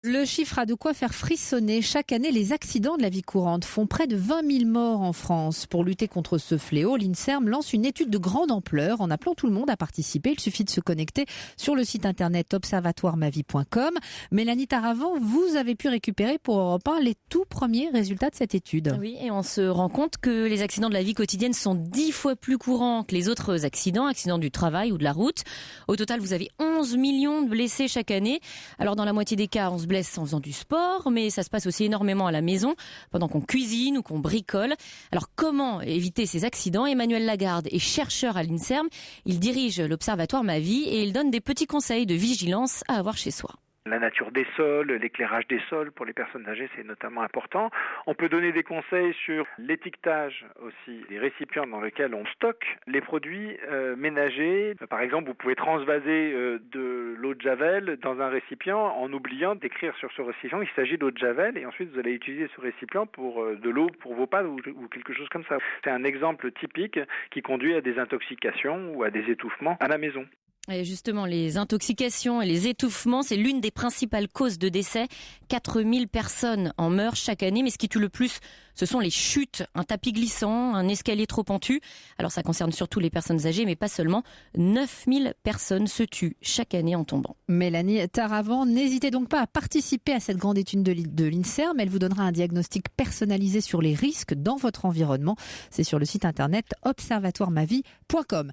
Le chiffre a de quoi faire frissonner. Chaque année, les accidents de la vie courante font près de 20 000 morts en France. Pour lutter contre ce fléau, l'INSERM lance une étude de grande ampleur en appelant tout le monde à participer. Il suffit de se connecter sur le site internet observatoiremavie.com. Mélanie Taravant, vous avez pu récupérer pour Europe 1 les tout premiers résultats de cette étude. Oui, et on se rend compte que les accidents de la vie quotidienne sont 10 fois plus courants que les autres accidents du travail ou de la route. Au total, vous avez 11 millions de blessés chaque année. Alors dans la moitié des cas, on se blesse en faisant du sport, mais ça se passe aussi énormément à la maison, pendant qu'on cuisine ou qu'on bricole. Alors comment éviter ces accidents ? Emmanuel Lagarde est chercheur à l'INSERM. Il dirige l'Observatoire Ma Vie et il donne des petits conseils de vigilance à avoir chez soi. La nature des sols, l'éclairage des sols pour les personnes âgées, c'est notamment important. On peut donner des conseils sur l'étiquetage aussi des récipients dans lesquels on stocke les produits ménagers. Par exemple, vous pouvez transvaser de l'eau de javel dans un récipient en oubliant d'écrire sur ce récipient qu'il s'agit d'eau de javel et ensuite vous allez utiliser ce récipient pour de l'eau pour vos pâtes ou quelque chose comme ça. C'est un exemple typique qui conduit à des intoxications ou à des étouffements à la maison. Et justement, les intoxications et les étouffements, c'est l'une des principales causes de décès. 4000 personnes en meurent chaque année, mais ce qui tue le plus, ce sont les chutes, un tapis glissant, un escalier trop pentu. Alors ça concerne surtout les personnes âgées, mais pas seulement. 9000 personnes se tuent chaque année en tombant. Mélanie Taravant, n'hésitez donc pas à participer à cette grande étude de l'INSERM. Elle vous donnera un diagnostic personnalisé sur les risques dans votre environnement. C'est sur le site internet observatoiremavie.com.